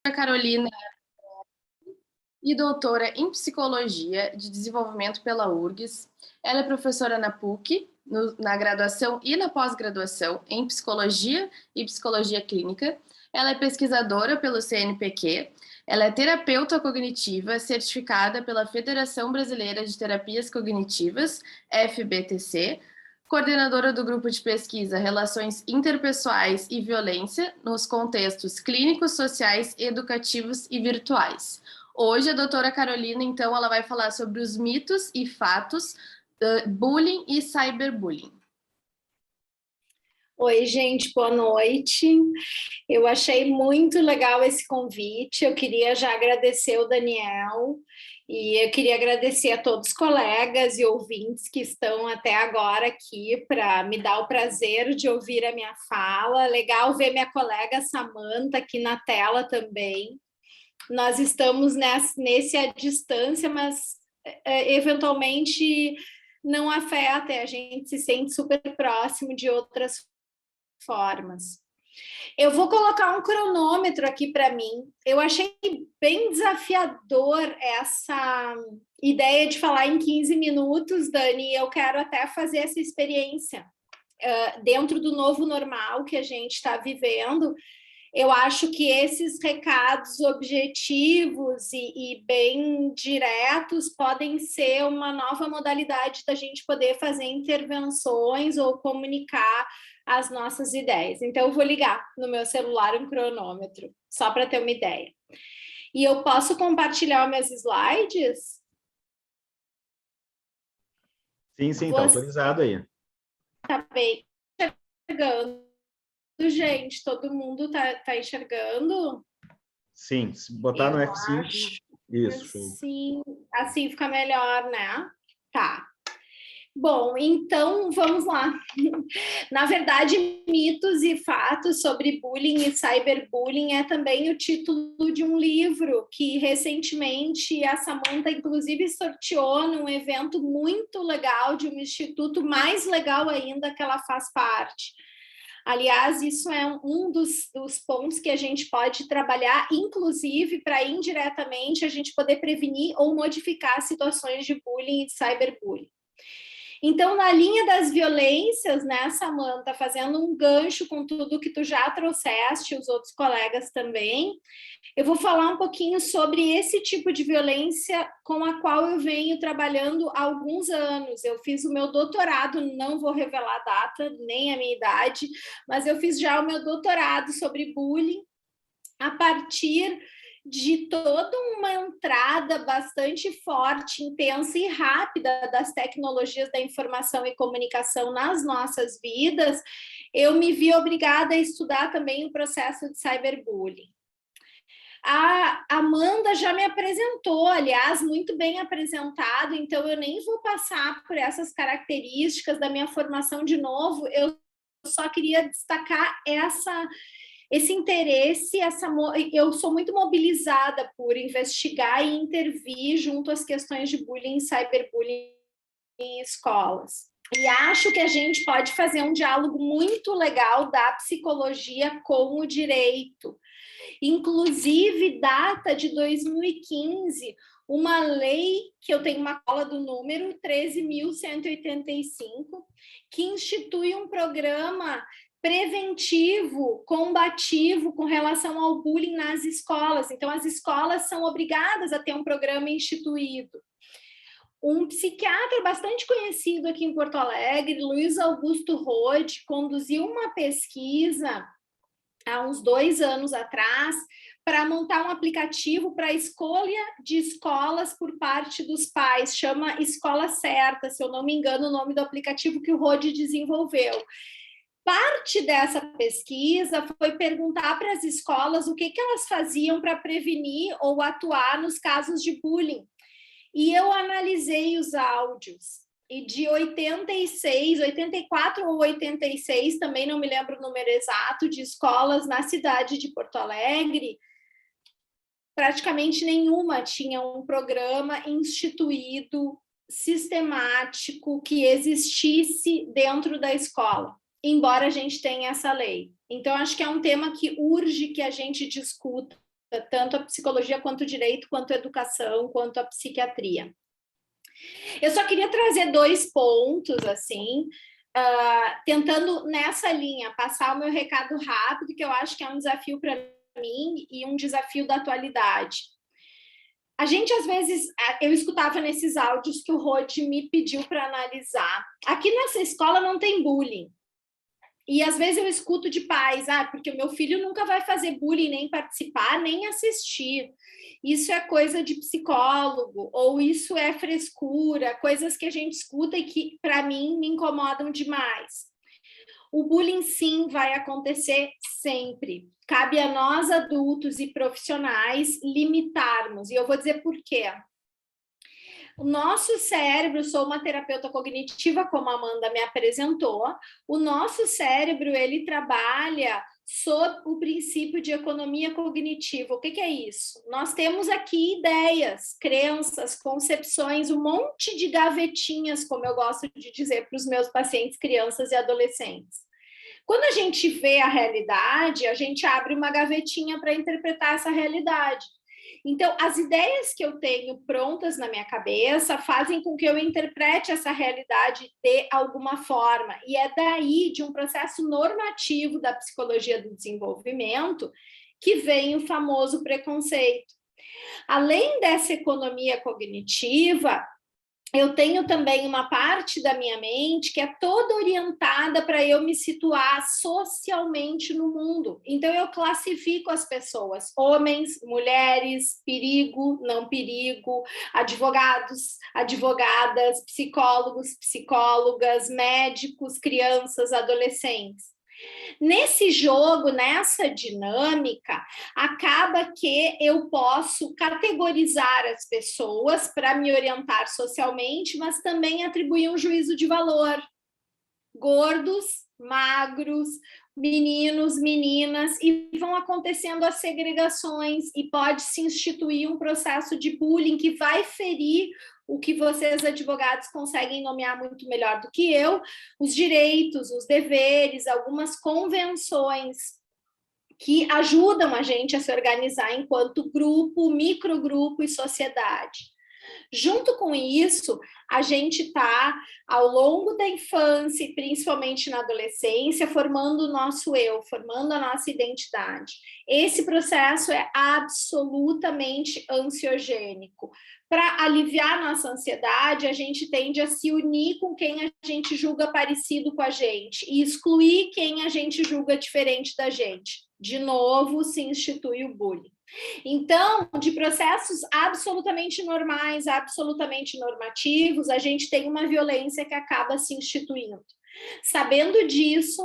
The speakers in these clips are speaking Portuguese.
Carolina e doutora em Psicologia de Desenvolvimento pela URGS. Ela é professora na PUC, na graduação e na pós-graduação em Psicologia e Psicologia Clínica. Ela é pesquisadora pelo CNPq. Ela é terapeuta cognitiva certificada pela Federação Brasileira de Terapias Cognitivas, FBTC, coordenadora do grupo de pesquisa Relações Interpessoais e Violência nos contextos clínicos, sociais, educativos e virtuais. Hoje, a doutora Carolina, então, ela vai falar sobre os mitos e fatos do bullying e cyberbullying. Oi, gente, boa noite. Eu achei muito legal esse convite. Eu queria já agradecer o Daniel e eu queria agradecer a todos os colegas e ouvintes que estão até agora aqui para me dar o prazer de ouvir a minha fala. Legal ver minha colega Samantha aqui na tela também. Nós estamos nesse à distância, mas eventualmente não afeta, a gente se sente super próximo de outras formas. Eu vou colocar um cronômetro aqui para mim. Eu achei bem desafiador essa ideia de falar em 15 minutos, Dani. Eu quero até fazer essa experiência dentro do novo normal que a gente está vivendo. Eu acho que esses recados objetivos e bem diretos podem ser uma nova modalidade da gente poder fazer intervenções ou comunicar as nossas ideias. Então, eu vou ligar no meu celular um cronômetro, só para ter uma ideia. E eu posso compartilhar meus slides? Sim, tá autorizado aí. Tá bem enxergando, gente? Todo mundo tá enxergando? Sim, se botar no F5, isso. Sim, assim fica melhor, né? Tá. Bom, então vamos lá. Na verdade, mitos e fatos sobre bullying e cyberbullying é também o título de um livro que recentemente a Samantha, inclusive, sorteou num evento muito legal de um instituto, mais legal ainda que ela faz parte. Aliás, isso é um dos pontos que a gente pode trabalhar, inclusive, para indiretamente a gente poder prevenir ou modificar situações de bullying e cyberbullying. Então, na linha das violências, né, Samantha, fazendo um gancho com tudo que tu já trouxeste, os outros colegas também, eu vou falar um pouquinho sobre esse tipo de violência com a qual eu venho trabalhando há alguns anos. Eu fiz o meu doutorado, não vou revelar a data, nem a minha idade, mas eu fiz já o meu doutorado sobre bullying a partir de toda uma entrada bastante forte, intensa e rápida das tecnologias da informação e comunicação nas nossas vidas, eu me vi obrigada a estudar também o processo de cyberbullying. A Amanda já me apresentou, aliás, muito bem apresentado, então eu nem vou passar por essas características da minha formação de novo, eu só queria destacar esse interesse, eu sou muito mobilizada por investigar e intervir junto às questões de bullying e cyberbullying em escolas. E acho que a gente pode fazer um diálogo muito legal da psicologia com o direito. Inclusive, data de 2015, uma lei, que eu tenho uma cola do número, 13.185, que institui um programa preventivo, combativo com relação ao bullying nas escolas. Então, as escolas são obrigadas a ter um programa instituído. Um psiquiatra bastante conhecido aqui em Porto Alegre, Luiz Augusto Rode, conduziu uma pesquisa há uns 2 anos atrás para montar um aplicativo para a escolha de escolas por parte dos pais, chama Escola Certa, se eu não me engano, o nome do aplicativo que o Rode desenvolveu. Parte dessa pesquisa foi perguntar para as escolas o que elas faziam para prevenir ou atuar nos casos de bullying. E eu analisei os áudios. E de 84 ou 86, também não me lembro o número exato, de escolas na cidade de Porto Alegre, praticamente nenhuma tinha um programa instituído, sistemático, que existisse dentro da escola, embora a gente tenha essa lei. Então, acho que é um tema que urge que a gente discuta tanto a psicologia quanto o direito, quanto a educação, quanto a psiquiatria. Eu só queria trazer 2 pontos, assim, tentando nessa linha passar o meu recado rápido, que eu acho que é um desafio para mim e um desafio da atualidade. A gente, às vezes, eu escutava nesses áudios que o Rod me pediu para analisar. Aqui nessa escola não tem bullying. E às vezes eu escuto de pais, porque o meu filho nunca vai fazer bullying, nem participar, nem assistir. Isso é coisa de psicólogo, ou isso é frescura, coisas que a gente escuta e que, para mim, me incomodam demais. O bullying, sim, vai acontecer sempre. Cabe a nós, adultos e profissionais, limitarmos. E eu vou dizer por quê. O nosso cérebro, sou uma terapeuta cognitiva, como a Amanda me apresentou, o nosso cérebro, ele trabalha sob o princípio de economia cognitiva. O que é isso? Nós temos aqui ideias, crenças, concepções, um monte de gavetinhas, como eu gosto de dizer para os meus pacientes, crianças e adolescentes. Quando a gente vê a realidade, a gente abre uma gavetinha para interpretar essa realidade. Então, as ideias que eu tenho prontas na minha cabeça fazem com que eu interprete essa realidade de alguma forma. E é daí, de um processo normativo da psicologia do desenvolvimento, que vem o famoso preconceito. Além dessa economia cognitiva, eu tenho também uma parte da minha mente que é toda orientada para eu me situar socialmente no mundo. Então, eu classifico as pessoas, homens, mulheres, perigo, não perigo, advogados, advogadas, psicólogos, psicólogas, médicos, crianças, adolescentes. Nesse jogo, nessa dinâmica, acaba que eu posso categorizar as pessoas para me orientar socialmente, mas também atribuir um juízo de valor. Gordos, magros, meninos, meninas, e vão acontecendo as segregações e pode se instituir um processo de bullying que vai ferir o que vocês, advogados, conseguem nomear muito melhor do que eu, os direitos, os deveres, algumas convenções que ajudam a gente a se organizar enquanto grupo, microgrupo e sociedade. Junto com isso, a gente está, ao longo da infância e principalmente na adolescência, formando o nosso eu, formando a nossa identidade. Esse processo é absolutamente ansiogênico. Para aliviar nossa ansiedade, a gente tende a se unir com quem a gente julga parecido com a gente e excluir quem a gente julga diferente da gente. De novo, se institui o bullying. Então, de processos absolutamente normais, absolutamente normativos, a gente tem uma violência que acaba se instituindo. Sabendo disso,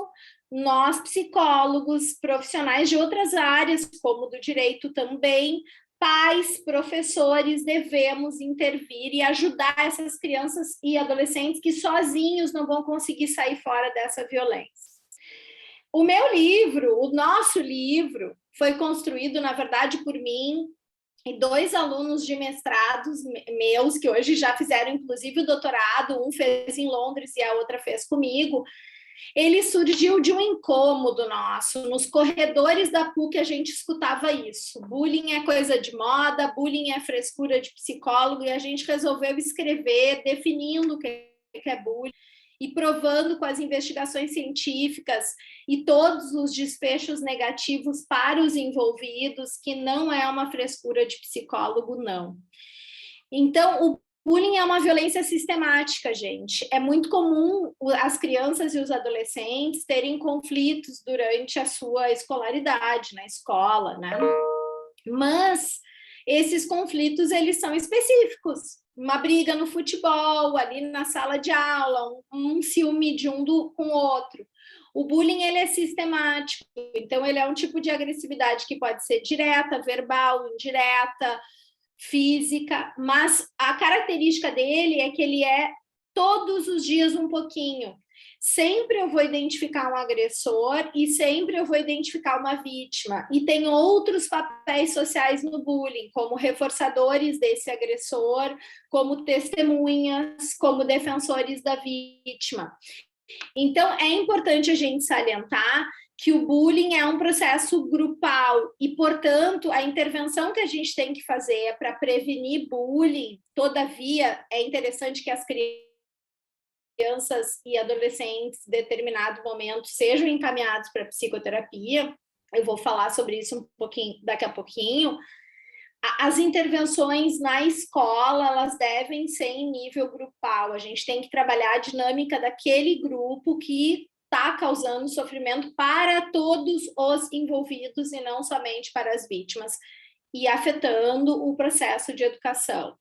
nós, psicólogos, profissionais de outras áreas, como do direito também, pais, professores, devemos intervir e ajudar essas crianças e adolescentes que sozinhos não vão conseguir sair fora dessa violência. O meu livro, o nosso livro, foi construído, na verdade, por mim e 2 alunos de mestrados meus, que hoje já fizeram, inclusive, o doutorado, um fez em Londres e a outra fez comigo. Ele surgiu de um incômodo nosso. Nos corredores da PUC a gente escutava isso. Bullying é coisa de moda, bullying é frescura de psicólogo, e a gente resolveu escrever definindo o que é bullying e provando com as investigações científicas e todos os desfechos negativos para os envolvidos que não é uma frescura de psicólogo, não. Então, o bullying é uma violência sistemática, gente. É muito comum as crianças e os adolescentes terem conflitos durante a sua escolaridade, na escola, né? Mas esses conflitos, eles são específicos. Uma briga no futebol, ali na sala de aula, um ciúme de um com o outro. O bullying, ele é sistemático, então ele é um tipo de agressividade que pode ser direta, verbal, indireta, física, mas a característica dele é que ele é todos os dias um pouquinho. Sempre eu vou identificar um agressor e sempre eu vou identificar uma vítima. E tem outros papéis sociais no bullying, como reforçadores desse agressor, como testemunhas, como defensores da vítima. Então, é importante a gente salientar que o bullying é um processo grupal e, portanto, a intervenção que a gente tem que fazer é para prevenir bullying. Todavia, é interessante que as crianças e adolescentes, em determinado momento, sejam encaminhados para psicoterapia. Eu vou falar sobre isso um pouquinho daqui a pouquinho. As intervenções na escola, elas devem ser em nível grupal. A gente tem que trabalhar a dinâmica daquele grupo que está causando sofrimento para todos os envolvidos e não somente para as vítimas, e afetando o processo de educação.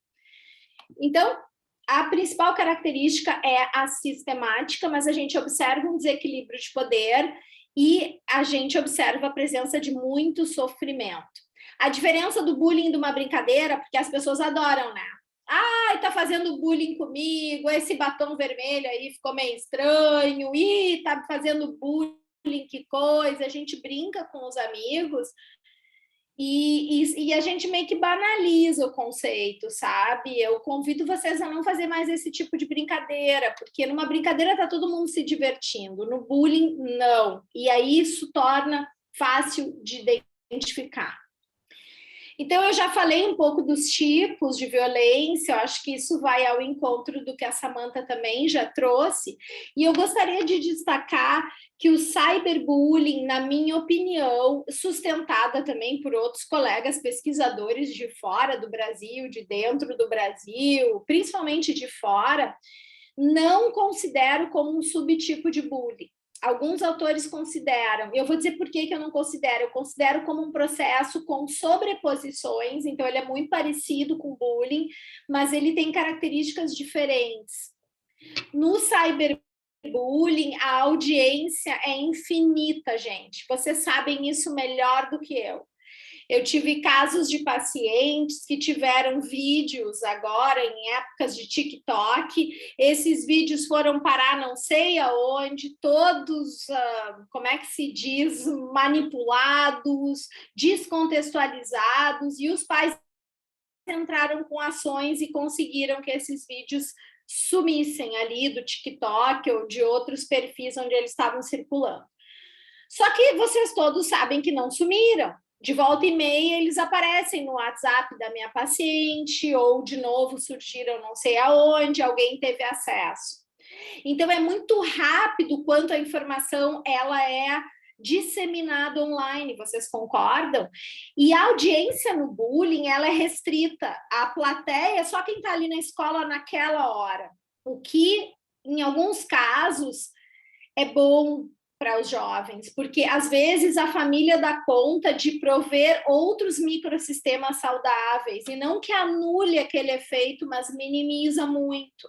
Então, a principal característica é a sistemática, mas a gente observa um desequilíbrio de poder e a gente observa a presença de muito sofrimento. A diferença do bullying de uma brincadeira, porque as pessoas adoram, né? Ai, tá fazendo bullying comigo, esse batom vermelho aí ficou meio estranho, ih, tá fazendo bullying, que coisa. A gente brinca com os amigos e a gente meio que banaliza o conceito, sabe? Eu convido vocês a não fazer mais esse tipo de brincadeira, porque numa brincadeira tá todo mundo se divertindo, no bullying, não. E aí isso torna fácil de identificar. Então, eu já falei um pouco dos tipos de violência, eu acho que isso vai ao encontro do que a Samantha também já trouxe, e eu gostaria de destacar que o cyberbullying, na minha opinião, sustentada também por outros colegas pesquisadores de fora do Brasil, de dentro do Brasil, principalmente de fora, não considero como um subtipo de bullying. Alguns autores consideram, eu vou dizer por que eu não considero, eu considero como um processo com sobreposições, então ele é muito parecido com bullying, mas ele tem características diferentes. No cyberbullying, a audiência é infinita, gente, vocês sabem isso melhor do que eu. Eu tive casos de pacientes que tiveram vídeos agora, em épocas de TikTok, esses vídeos foram parar não sei aonde, todos, como é que se diz, manipulados, descontextualizados, e os pais entraram com ações e conseguiram que esses vídeos sumissem ali do TikTok ou de outros perfis onde eles estavam circulando. Só que vocês todos sabem que não sumiram. De volta e meia, eles aparecem no WhatsApp da minha paciente, ou de novo surgiram não sei aonde, alguém teve acesso. Então, é muito rápido quanto a informação ela é disseminada online, vocês concordam? E a audiência no bullying, ela é restrita. A plateia é só quem está ali na escola naquela hora. O que, em alguns casos, é bom para os jovens, porque às vezes a família dá conta de prover outros microsistemas saudáveis, e não que anule aquele efeito, mas minimiza muito.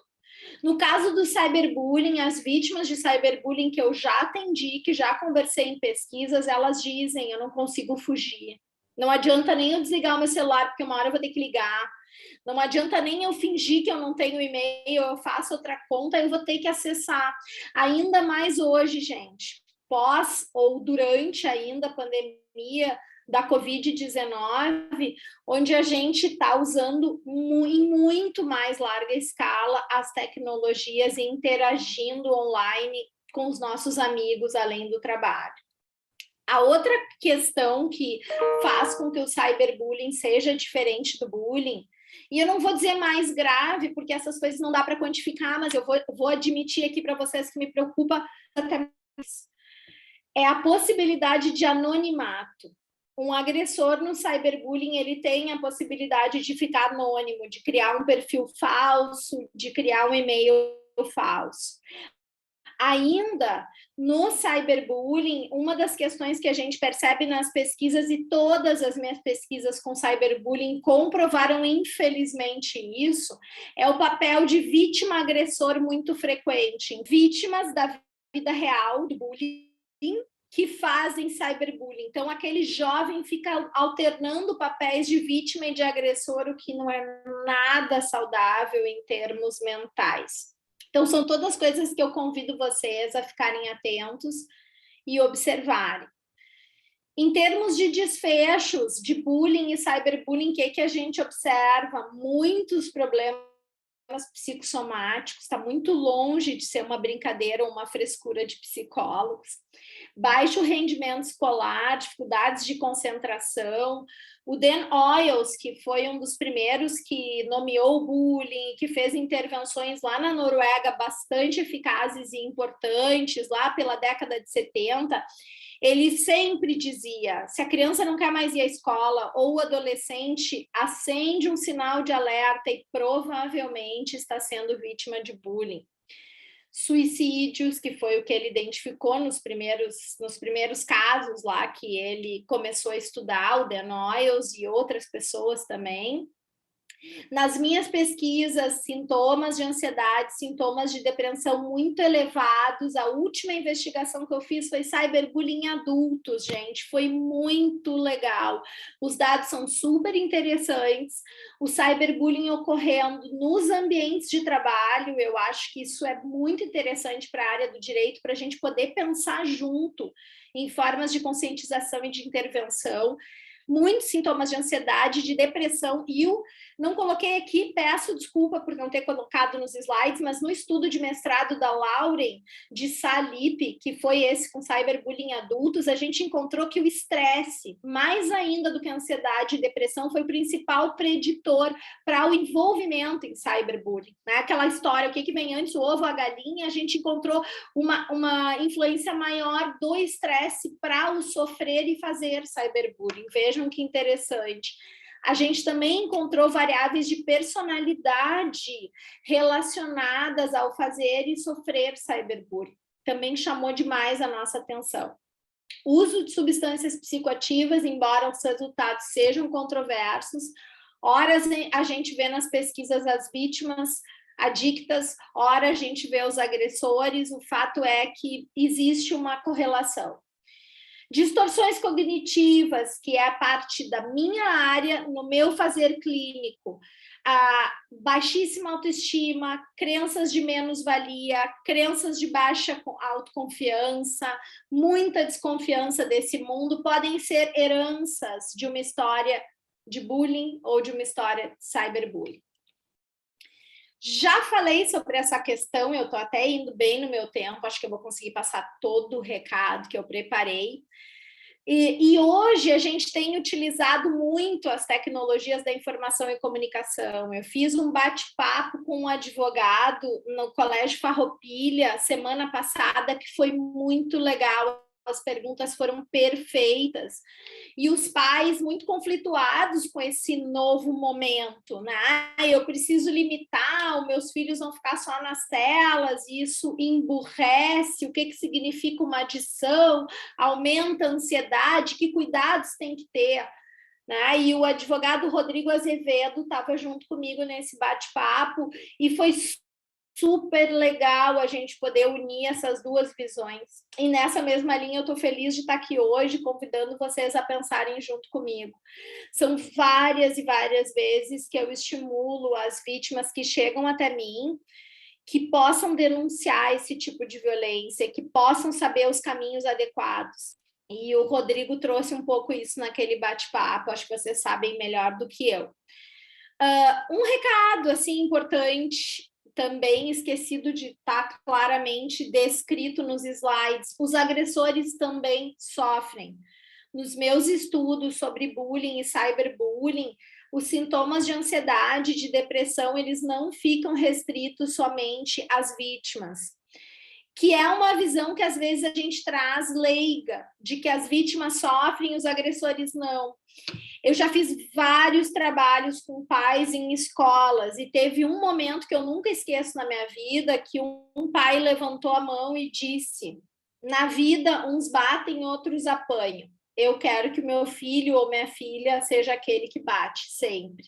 No caso do cyberbullying, as vítimas de cyberbullying que eu já atendi, que já conversei em pesquisas, elas dizem, eu não consigo fugir. Não adianta nem eu desligar o meu celular, porque uma hora eu vou ter que ligar. Não adianta nem eu fingir que eu não tenho e-mail, eu faço outra conta, eu vou ter que acessar. Ainda mais hoje, gente, pós ou durante ainda a pandemia da Covid-19, onde a gente está usando em muito mais larga escala as tecnologias e interagindo online com os nossos amigos, além do trabalho. A outra questão que faz com que o cyberbullying seja diferente do bullying, e eu não vou dizer mais grave, porque essas coisas não dá para quantificar, mas eu vou admitir aqui para vocês que me preocupa até mais, é a possibilidade de anonimato. Um agressor no cyberbullying, ele tem a possibilidade de ficar anônimo, de criar um perfil falso, de criar um e-mail falso. Ainda no cyberbullying, uma das questões que a gente percebe nas pesquisas, e todas as minhas pesquisas com cyberbullying comprovaram infelizmente isso, é o papel de vítima-agressor muito frequente. Vítimas da vida real do bullying que fazem cyberbullying. Então, aquele jovem fica alternando papéis de vítima e de agressor, o que não é nada saudável em termos mentais. Então, são todas coisas que eu convido vocês a ficarem atentos e observarem. Em termos de desfechos de bullying e cyberbullying, o que a gente observa? Muitos problemas psicossomáticos, está muito longe de ser uma brincadeira ou uma frescura de psicólogos. Baixo rendimento escolar, dificuldades de concentração. O Dan Oyles, que foi um dos primeiros que nomeou o bullying, que fez intervenções lá na Noruega bastante eficazes e importantes, lá pela década de 70, ele sempre dizia, se a criança não quer mais ir à escola ou o adolescente, acende um sinal de alerta e provavelmente está sendo vítima de bullying. Suicídios, que foi o que ele identificou nos primeiros casos lá que ele começou a estudar, o Dan Oyles e outras pessoas também. Nas minhas pesquisas, sintomas de ansiedade, sintomas de depressão muito elevados. A última investigação que eu fiz foi cyberbullying em adultos, gente. Foi muito legal. Os dados são super interessantes. O cyberbullying ocorrendo nos ambientes de trabalho, eu acho que isso é muito interessante para a área do direito, para a gente poder pensar junto em formas de conscientização e de intervenção. Muitos sintomas de ansiedade, de depressão, e eu não coloquei aqui, peço desculpa por não ter colocado nos slides, mas no estudo de mestrado da Lauren de Salip, que foi esse com cyberbullying em adultos, a gente encontrou que o estresse, mais ainda do que a ansiedade e depressão, foi o principal preditor para o envolvimento em cyberbullying, né? Aquela história, o que vem antes, o ovo ou a galinha, a gente encontrou uma influência maior do estresse para o sofrer e fazer cyberbullying. Vejam que interessante. A gente também encontrou variáveis de personalidade relacionadas ao fazer e sofrer cyberbullying. Também chamou demais a nossa atenção. Uso de substâncias psicoativas, embora os resultados sejam controversos, ora a gente vê nas pesquisas as vítimas adictas, ora a gente vê os agressores, o fato é que existe uma correlação. Distorções cognitivas, que é a parte da minha área, no meu fazer clínico, a baixíssima autoestima, crenças de menos-valia, crenças de baixa autoconfiança, muita desconfiança desse mundo, podem ser heranças de uma história de bullying ou de uma história de cyberbullying. Já falei sobre essa questão, eu estou até indo bem no meu tempo, acho que eu vou conseguir passar todo o recado que eu preparei. E hoje a gente tem utilizado muito as tecnologias da informação e comunicação. Eu fiz um bate-papo com um advogado no Colégio Farroupilha semana passada, que foi muito legal. As perguntas foram perfeitas. E os pais muito conflituados com esse novo momento, né? Eu preciso limitar, os meus filhos vão ficar só nas telas, isso emburrece, o que significa uma adição, aumenta a ansiedade, que cuidados tem que ter, né? E o advogado Rodrigo Azevedo estava junto comigo nesse bate-papo e foi super legal a gente poder unir essas duas visões. E nessa mesma linha eu estou feliz de estar aqui hoje, convidando vocês a pensarem junto comigo. São várias e várias vezes que eu estimulo as vítimas que chegam até mim, que possam denunciar esse tipo de violência, que possam saber os caminhos adequados. E o Rodrigo trouxe um pouco isso naquele bate-papo, acho que vocês sabem melhor do que eu. Um recado assim importante, também esquecido de estar claramente descrito nos slides, os agressores também sofrem. Nos meus estudos sobre bullying e cyberbullying, os sintomas de ansiedade e de depressão, eles não ficam restritos somente às vítimas, que é uma visão que às vezes a gente traz leiga, de que as vítimas sofrem e os agressores não. Eu já fiz vários trabalhos com pais em escolas e teve um momento que eu nunca esqueço na minha vida, que um pai levantou a mão e disse: na vida, uns batem, outros apanham. Eu quero que o meu filho ou minha filha seja aquele que bate, sempre.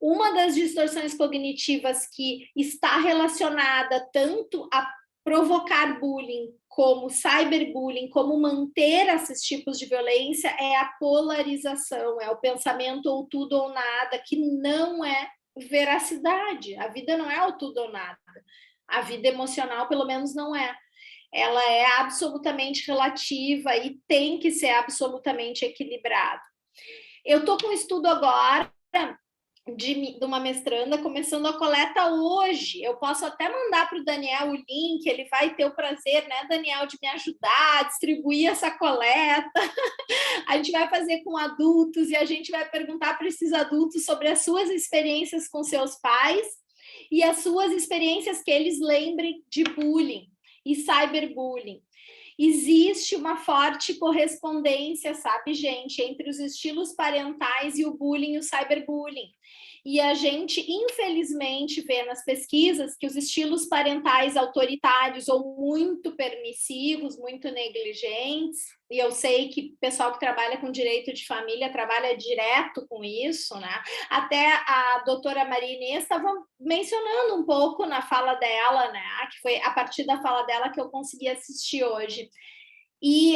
Uma das distorções cognitivas que está relacionada tanto a provocar bullying, como cyberbullying, como manter esses tipos de violência, é a polarização, é o pensamento ou tudo ou nada, que não é veracidade. A vida não é o tudo ou nada. A vida emocional, pelo menos, não é. Ela é absolutamente relativa e tem que ser absolutamente equilibrada. Eu estou com um estudo agora de uma mestranda começando a coleta hoje. Eu posso até mandar para o Daniel o link, ele vai ter o prazer, né, Daniel, de me ajudar a distribuir essa coleta. A gente vai fazer com adultos e a gente vai perguntar para esses adultos sobre as suas experiências com seus pais e as suas experiências que eles lembrem de bullying e cyberbullying. Existe uma forte correspondência, sabe, gente, entre os estilos parentais e o bullying e o cyberbullying. E a gente, infelizmente, vê nas pesquisas que os estilos parentais autoritários ou muito permissivos, muito negligentes, e eu sei que o pessoal que trabalha com direito de família trabalha direto com isso, né? Até a doutora Maria Inês estava mencionando um pouco na fala dela, né? Que foi a partir da fala dela que eu consegui assistir hoje. E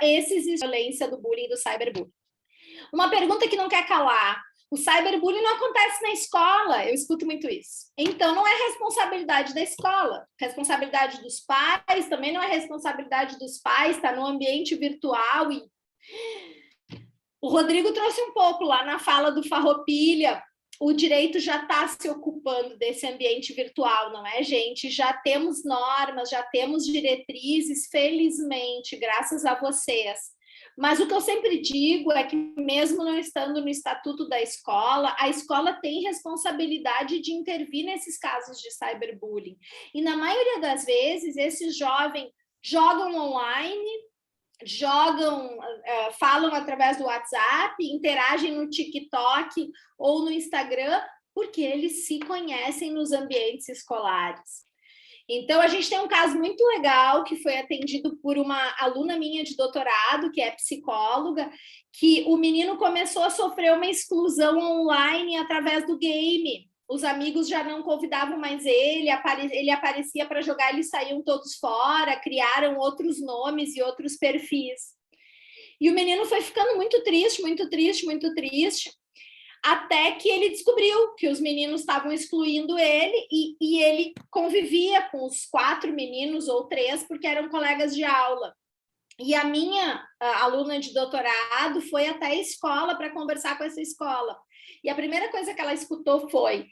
esses violência do bullying e do cyberbullying. Uma pergunta que não quer calar. O cyberbullying não acontece na escola, eu escuto muito isso. Então, não é responsabilidade da escola, responsabilidade dos pais, também não é responsabilidade dos pais, está no ambiente virtual. E o Rodrigo trouxe um pouco lá na fala do Farroupilha, o direito já está se ocupando desse ambiente virtual, não é, gente? Já temos normas, já temos diretrizes, felizmente, graças a vocês. Mas o que eu sempre digo é que, mesmo não estando no estatuto da escola, a escola tem responsabilidade de intervir nesses casos de cyberbullying. E, na maioria das vezes, esses jovens jogam online, falam através do WhatsApp, interagem no TikTok ou no Instagram, porque eles se conhecem nos ambientes escolares. Então, a gente tem um caso muito legal que foi atendido por uma aluna minha de doutorado, que é psicóloga, que o menino começou a sofrer uma exclusão online através do game. Os amigos já não convidavam mais ele aparecia para jogar, eles saíam todos fora, criaram outros nomes e outros perfis. E o menino foi ficando muito triste, muito triste, muito triste, até que ele descobriu que os meninos estavam excluindo ele e ele convivia com os 4 meninos ou 3, porque eram colegas de aula. E a minha aluna de doutorado foi até a escola para conversar com essa escola. E a primeira coisa que ela escutou foi: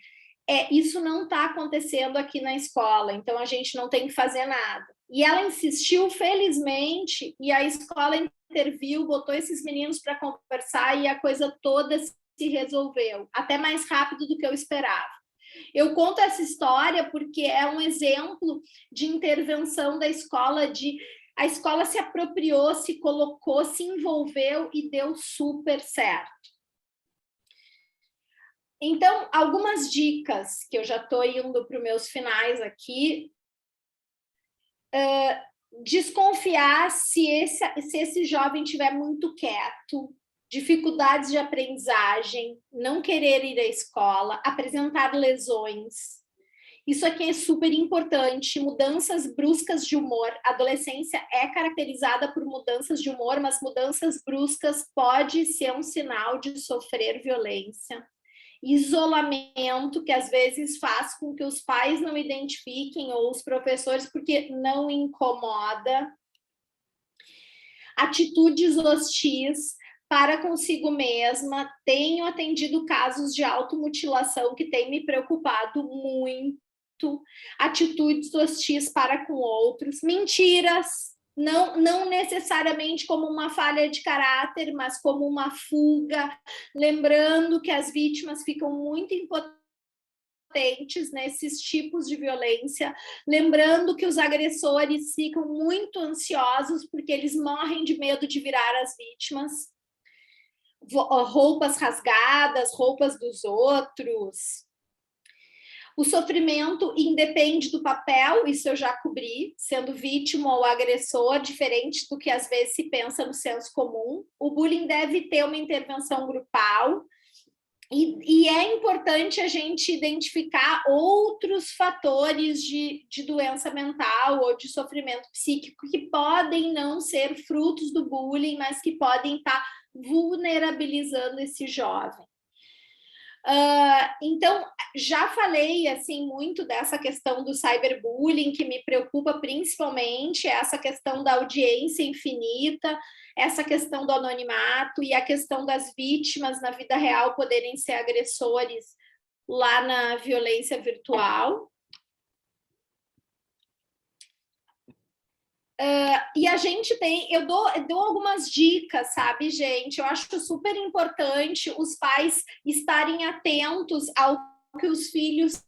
isso não está acontecendo aqui na escola, então a gente não tem que fazer nada. E ela insistiu, felizmente, e a escola interviu, botou esses meninos para conversar e a coisa toda se resolveu, até mais rápido do que eu esperava. Eu conto essa história porque é um exemplo de intervenção da escola, a escola se apropriou, se colocou, se envolveu e deu super certo. Então, algumas dicas que eu já estou indo para os meus finais aqui. Desconfiar se esse jovem estiver muito quieto, dificuldades de aprendizagem, não querer ir à escola, apresentar lesões. Isso aqui é super importante, mudanças bruscas de humor. A adolescência é caracterizada por mudanças de humor, mas mudanças bruscas pode ser um sinal de sofrer violência. Isolamento, que às vezes faz com que os pais não identifiquem, ou os professores, porque não incomoda. Atitudes hostis para consigo mesma. Tenho atendido casos de automutilação que têm me preocupado muito. Atitudes hostis para com outros. Mentiras, não necessariamente como uma falha de caráter, mas como uma fuga. Lembrando que as vítimas ficam muito impotentes nesses tipos de violência. Lembrando que os agressores ficam muito ansiosos porque eles morrem de medo de virar as vítimas. Roupas rasgadas, roupas dos outros. O sofrimento independe do papel, isso eu já cobri, sendo vítima ou agressor, diferente do que às vezes se pensa no senso comum. O bullying deve ter uma intervenção grupal e é importante a gente identificar outros fatores de doença mental ou de sofrimento psíquico que podem não ser frutos do bullying, mas que podem estar vulnerabilizando esse jovem. Então, já falei assim muito dessa questão do cyberbullying, que me preocupa principalmente, essa questão da audiência infinita, essa questão do anonimato e a questão das vítimas na vida real poderem ser agressores lá na violência virtual. E a gente tem, eu dou algumas dicas, sabe, gente? Eu acho super importante os pais estarem atentos ao que os filhos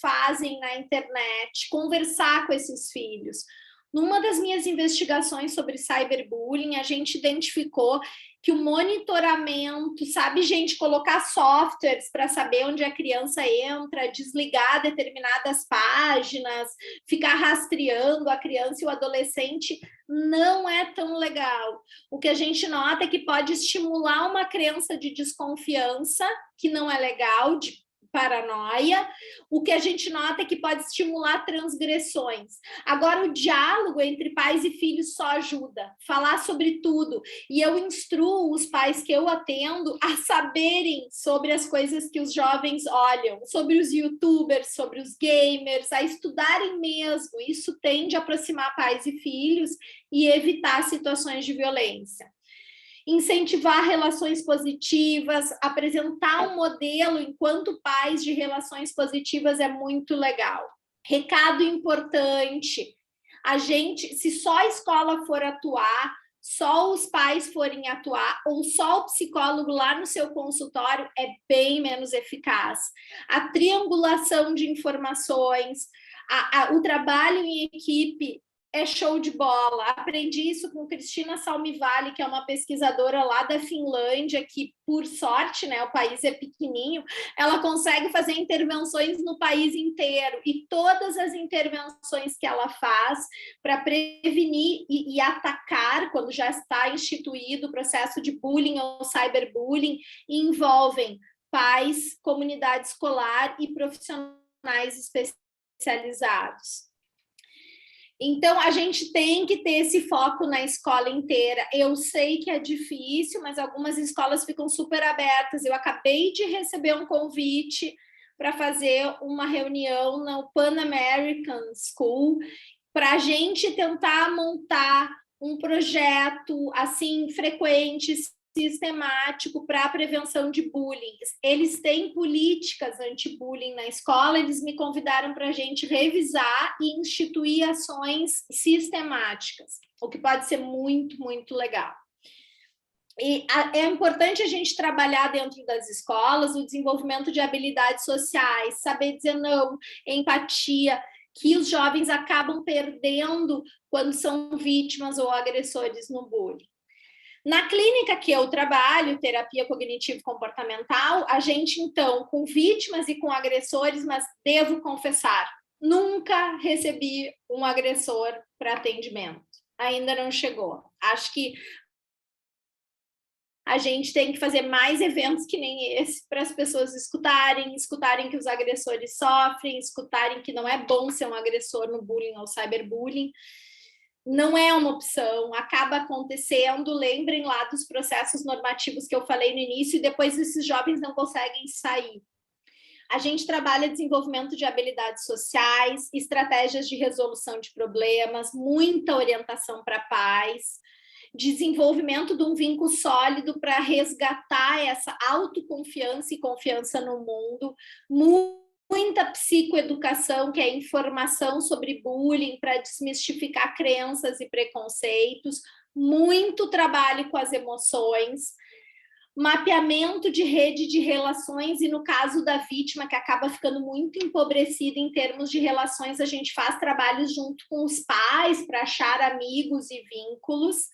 fazem na internet, conversar com esses filhos. Numa das minhas investigações sobre cyberbullying, a gente identificou que o monitoramento, sabe, gente, colocar softwares para saber onde a criança entra, desligar determinadas páginas, ficar rastreando a criança e o adolescente, não é tão legal. O que a gente nota é que pode estimular uma crença de desconfiança, que não é legal, de paranoia. O que a gente nota é que pode estimular transgressões. Agora, o diálogo entre pais e filhos só ajuda, falar sobre tudo. E eu instruo os pais que eu atendo a saberem sobre as coisas que os jovens olham, sobre os youtubers, sobre os gamers, a estudarem mesmo. Isso tende a aproximar pais e filhos e evitar situações de violência. Incentivar relações positivas, apresentar um modelo enquanto pais de relações positivas é muito legal. Recado importante, a gente, se só a escola for atuar, só os pais forem atuar, ou só o psicólogo lá no seu consultório, é bem menos eficaz. A triangulação de informações, o trabalho em equipe é show de bola. Aprendi isso com Cristina Salmivalli, que é uma pesquisadora lá da Finlândia, que, por sorte, né, o país é pequenininho, ela consegue fazer intervenções no país inteiro. E todas as intervenções que ela faz para prevenir e atacar, quando já está instituído o processo de bullying ou cyberbullying, envolvem pais, comunidade escolar e profissionais especializados. Então, a gente tem que ter esse foco na escola inteira. Eu sei que é difícil, mas algumas escolas ficam super abertas. Eu acabei de receber um convite para fazer uma reunião no Pan American School para a gente tentar montar um projeto assim frequente, sistemático para a prevenção de bullying. Eles têm políticas anti-bullying na escola, eles me convidaram para a gente revisar e instituir ações sistemáticas, o que pode ser muito, muito legal. E é importante a gente trabalhar dentro das escolas o desenvolvimento de habilidades sociais, saber dizer não, empatia, que os jovens acabam perdendo quando são vítimas ou agressores no bullying. Na clínica que eu trabalho, terapia cognitivo-comportamental, a gente, então, com vítimas e com agressores, mas devo confessar, nunca recebi um agressor para atendimento. Ainda não chegou. Acho que a gente tem que fazer mais eventos que nem esse para as pessoas escutarem que os agressores sofrem, escutarem que não é bom ser um agressor no bullying ou cyberbullying. Não é uma opção, acaba acontecendo, lembrem lá dos processos normativos que eu falei no início, e depois esses jovens não conseguem sair. A gente trabalha desenvolvimento de habilidades sociais, estratégias de resolução de problemas, muita orientação para pais, desenvolvimento de um vínculo sólido para resgatar essa autoconfiança e confiança no mundo, muita psicoeducação, que é informação sobre bullying para desmistificar crenças e preconceitos, muito trabalho com as emoções, mapeamento de rede de relações, e no caso da vítima, que acaba ficando muito empobrecida em termos de relações, a gente faz trabalhos junto com os pais para achar amigos e vínculos,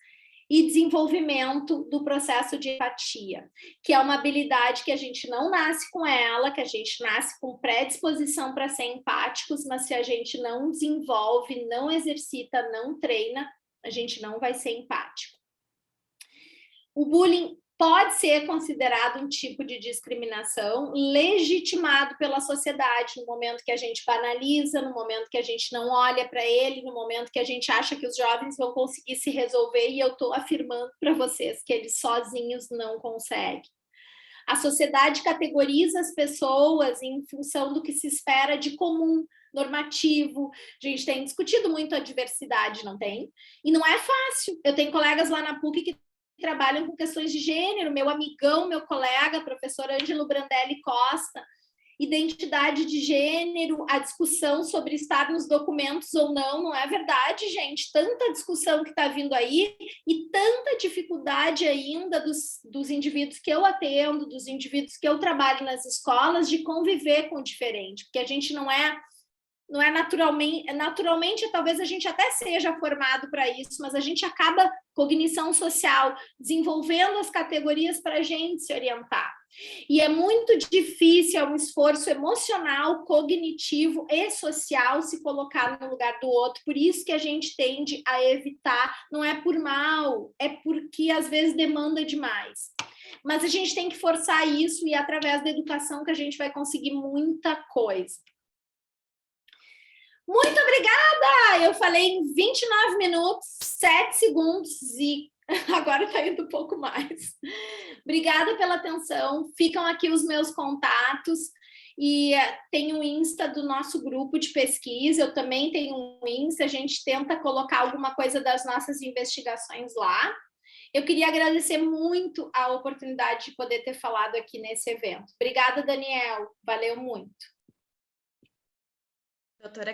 e desenvolvimento do processo de empatia, que é uma habilidade que a gente não nasce com ela, que a gente nasce com predisposição para ser empáticos, mas se a gente não desenvolve, não exercita, não treina, a gente não vai ser empático. O bullying pode ser considerado um tipo de discriminação legitimado pela sociedade no momento que a gente banaliza, no momento que a gente não olha para ele, no momento que a gente acha que os jovens vão conseguir se resolver, e eu estou afirmando para vocês que eles sozinhos não conseguem. A sociedade categoriza as pessoas em função do que se espera de comum, normativo. A gente tem discutido muito a diversidade, não tem? E não é fácil. Eu tenho colegas lá na PUC que trabalham com questões de gênero, meu amigão, meu colega, professor Ângelo Brandelli Costa, identidade de gênero, a discussão sobre estar nos documentos ou não, não é verdade, gente? Tanta discussão que está vindo aí e tanta dificuldade ainda dos indivíduos que eu atendo, dos indivíduos que eu trabalho nas escolas, de conviver com o diferente, porque a gente não é naturalmente, talvez a gente até seja formado para isso, mas a gente acaba, cognição social, desenvolvendo as categorias para a gente se orientar. E é muito difícil, é um esforço emocional, cognitivo e social se colocar no lugar do outro, por isso que a gente tende a evitar, não é por mal, é porque às vezes demanda demais. Mas a gente tem que forçar isso e é através da educação que a gente vai conseguir muita coisa. Muito obrigada! Eu falei em 29 minutos, 7 segundos e agora está indo um pouco mais. Obrigada pela atenção. Ficam aqui os meus contatos e tem o Insta do nosso grupo de pesquisa. Eu também tenho um Insta. A gente tenta colocar alguma coisa das nossas investigações lá. Eu queria agradecer muito a oportunidade de poder ter falado aqui nesse evento. Obrigada, Daniel. Valeu muito. Doutora